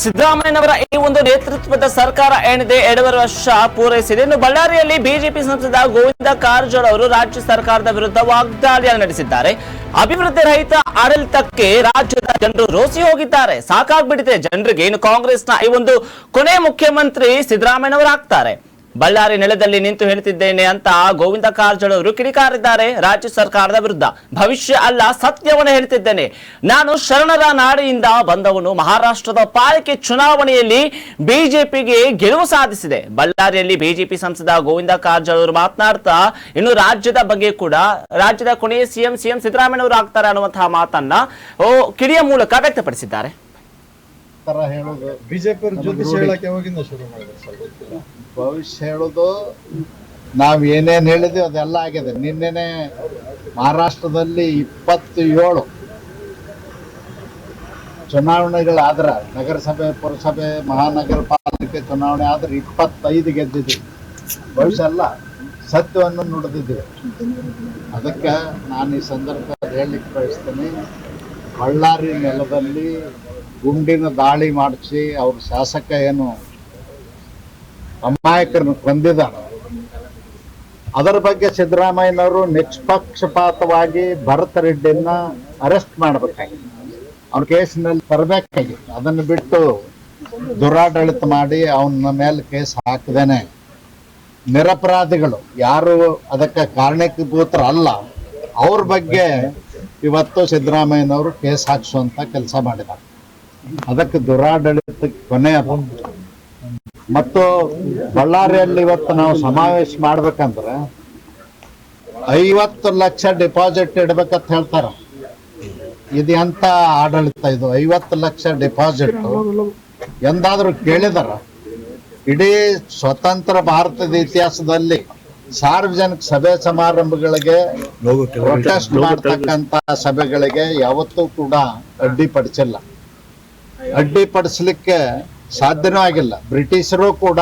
ಸಿದ್ದರಾಮಯ್ಯನವರ ಈ ಒಂದು ನೇತೃತ್ವದ ಸರ್ಕಾರ ಏನಿದೆ 2.5 ವರ್ಷ ಪೂರೈಸಿದೆ. ಇನ್ನು ಬಳ್ಳಾರಿಯಲ್ಲಿ ಬಿಜೆಪಿ ಸಂಸದ ಗೋವಿಂದ ಕಾರಜೋಳ ಅವರು ರಾಜ್ಯ ಸರ್ಕಾರದ ವಿರುದ್ಧ ವಾಗ್ದಾಳಿಯನ್ನು ನಡೆಸಿದ್ದಾರೆ. ಅಭಿವೃದ್ಧಿ ರಹಿತ ಆಡಳಿತಕ್ಕೆ ರಾಜ್ಯದ ಜನರು ರೋಸಿ ಹೋಗಿದ್ದಾರೆ, ಸಾಕಾಗ್ಬಿಟ್ಟಿದೆ ಜನರಿಗೆ. ಇನ್ನು ಕಾಂಗ್ರೆಸ್ನ ಈ ಒಂದು ಕೊನೆ ಮುಖ್ಯಮಂತ್ರಿ ಸಿದ್ದರಾಮಯ್ಯನವರು ಆಗ್ತಾರೆ. ಬಳ್ಳಾರಿ ನೆಲದಲ್ಲಿ ನಿಂತು ಹೇಳ್ತಿದ್ದೇನೆ ಅಂತ ಗೋವಿಂದ ಕಾರಜೋಳ ಅವರು ಕಿಡಿಕಾರಿದ್ದಾರೆ ರಾಜ್ಯ ಸರ್ಕಾರದ ವಿರುದ್ಧ. ಭವಿಷ್ಯ ಅಲ್ಲ, ಸತ್ಯವನ್ನು ಹೇಳ್ತಿದ್ದೇನೆ. ನಾನು ಶರಣರ ನಾಡಿನಿಂದ ಬಂದವನು. ಮಹಾರಾಷ್ಟ್ರದ ಪಾಲಿಕೆ ಚುನಾವಣೆಯಲ್ಲಿ ಬಿಜೆಪಿಗೆ ಗೆಲುವು ಸಾಧಿಸಿದೆ. ಬಳ್ಳಾರಿಯಲ್ಲಿ ಬಿಜೆಪಿ ಸಂಸದ ಗೋವಿಂದ ಕಾರಜೋಳ ಅವರು ಮಾತನಾಡ್ತಾ ಇನ್ನು ರಾಜ್ಯದ ಬಗ್ಗೆ ಕೂಡ ರಾಜ್ಯದ ಕೊನೆಯ ಸಿಎಂ ಸಿದ್ದರಾಮಯ್ಯನವರು ಆಗ್ತಾರೆ ಅನ್ನುವಂತಹ ಮಾತನ್ನ ಕಿಡಿಯ ಮೂಲಕ ವ್ಯಕ್ತಪಡಿಸಿದ್ದಾರೆ. ಭವಿಷ್ಯ ಹೇಳೋದು ನಾವು ಏನೇನು ಹೇಳಿದ್ವಿ ಅದೆಲ್ಲ ಆಗಿದೆ. ನಿನ್ನೆನೆ ಮಹಾರಾಷ್ಟ್ರದಲ್ಲಿ 27 ಚುನಾವಣೆಗಳಾದ್ರ, ನಗರಸಭೆ, ಪುರಸಭೆ, ಮಹಾನಗರ ಪಾಲಿಕೆ ಚುನಾವಣೆ ಆದ್ರೆ 25 ಗೆದ್ದಿದ್ವಿ. ಭವಿಷ್ಯ ಅಲ್ಲ, ಸತ್ಯವನ್ನು ನುಡಿದಿದ್ವಿ. ಅದಕ್ಕೆ ನಾನು ಈ ಸಂದರ್ಭದಲ್ಲಿ ಹೇಳಲಿಕ್ಕೆ ಬಯಸ್ತೇನೆ, ಬಳ್ಳಾರಿ ನೆಲದಲ್ಲಿ ಗುಂಡಿನ ದಾಳಿ ಮಾಡಿಸಿ ಅವ್ರ ಶಾಸಕ ಏನು ಅಮಾಯಕರನ್ನು ಕೊಂದಿದ್ದಾರೆ, ಅದರ ಬಗ್ಗೆ ಸಿದ್ದರಾಮಯ್ಯನವರು ನಿಷ್ಪಕ್ಷಪಾತವಾಗಿ ಭರತ್ ರೆಡ್ಡಿಯನ್ನ ಅರೆಸ್ಟ್ ಮಾಡಬೇಕಾಗಿತ್ತು, ಅವ್ರ ಕೇಸಿನಲ್ಲಿ ತರಬೇಕಾಗಿತ್ತು. ಅದನ್ನು ಬಿಟ್ಟು ದುರಾಡಳಿತ ಮಾಡಿ ಅವನ ಮೇಲೆ ಕೇಸ್ ಹಾಕದೇನೆ ನಿರಪರಾಧಿಗಳು ಯಾರು ಅದಕ್ಕೆ ಕಾರಣೀಭೂತರಲ್ಲ ಅವ್ರ ಬಗ್ಗೆ ಇವತ್ತು ಸಿದ್ದರಾಮಯ್ಯನವರು ಕೇಸ್ ಹಾಕಿಸುವಂತ ಕೆಲಸ ಮಾಡಿದ್ದಾರೆ. ಅದಕ್ಕೆ ದುರಾಡಳಿತಕ್ಕೆ ಕೊನೆಯ ಮತ್ತು ಬಳ್ಳಾರಿಯಲ್ಲಿ ಇವತ್ತು ನಾವು ಸಮಾವೇಶ ಮಾಡ್ಬೇಕಂದ್ರೆ 50 ಲಕ್ಷ ಡಿಪಾಸಿಟ್ ಇಡ್ಬೇಕಂತ ಹೇಳ್ತಾರ. ಇದು ಎಂತ ಆಡಳಿತ ಇದು? 50 ಲಕ್ಷ ಡಿಪಾಸಿಟ್ ಎಂದಾದ್ರೂ ಕೇಳಿದಾರ? ಇಡೀ ಸ್ವತಂತ್ರ ಭಾರತದ ಇತಿಹಾಸದಲ್ಲಿ ಸಾರ್ವಜನಿಕ ಸಭೆ ಸಮಾರಂಭಗಳಿಗೆ ಪ್ರೊಟೆಸ್ಟ್ ಮಾಡ್ತಕ್ಕಂತ ಸಭೆಗಳಿಗೆ ಯಾವತ್ತೂ ಕೂಡ ಅಡ್ಡಿಪಡಿಸಿಲ್ಲ, ಅಡ್ಡಿಪಡಿಸ್ಲಿಕ್ಕೆ ಸಾಧ್ಯನೂ ಆಗಿಲ್ಲ. ಬ್ರಿಟಿಷರು ಕೂಡ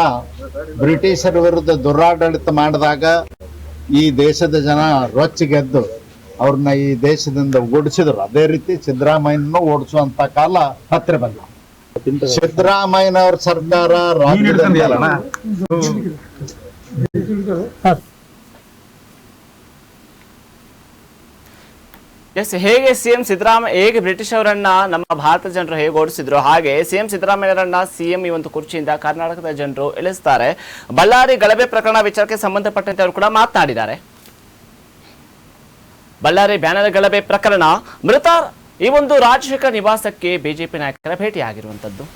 ಬ್ರಿಟಿಷರ ವಿರುದ್ಧ ದುರಾಡಳಿತ ಮಾಡಿದಾಗ ಈ ದೇಶದ ಜನ ರೊಚ್ಚಿಗೆದ್ದು ಅವ್ರನ್ನ ಈ ದೇಶದಿಂದ ಓಡಿಸಿದ್ರು. ಅದೇ ರೀತಿ ಸಿದ್ದರಾಮಯ್ಯನೂ ಓಡಿಸುವಂತ ಕಾಲ ಹತ್ತಿರ ಬಂದ. ಸಿದ್ದರಾಮಯ್ಯನವ್ರ ಸರ್ಕಾರ ರಾಜ್ಯದಲ್ಲಿ ಹೇಗೆ ಸಿಎಂ ಸಿದ್ದರಾಮಯ್ಯ ಹೇಗೆ ಬ್ರಿಟಿಷ್ ಅವರನ್ನ ನಮ್ಮ ಭಾರತದ ಜನರು ಹೇಗೆ ಓಡಿಸಿದ್ರು, ಹಾಗೆ ಸಿಎಂ ಸಿದ್ದರಾಮಯ್ಯರನ್ನ ಸಿಎಂ ಈ ಒಂದು ಕುರ್ಚಿಯಿಂದ ಕರ್ನಾಟಕದ ಜನರು ಇಳಿಸ್ತಾರೆ. ಬಳ್ಳಾರಿ ಗಲಭೆ ಪ್ರಕರಣ ವಿಚಾರಕ್ಕೆ ಸಂಬಂಧಪಟ್ಟಂತೆ ಅವರು ಕೂಡ ಮಾತನಾಡಿದ್ದಾರೆ. ಬಳ್ಳಾರಿ ಬ್ಯಾನರ್ ಗಲಭೆ ಪ್ರಕರಣ ಮೃತ ಈ ಒಂದು ರಾಜಶೇಖರ್ ನಿವಾಸಕ್ಕೆ ಬಿಜೆಪಿ ನಾಯಕರ ಭೇಟಿಯಾಗಿರುವಂತದ್ದು.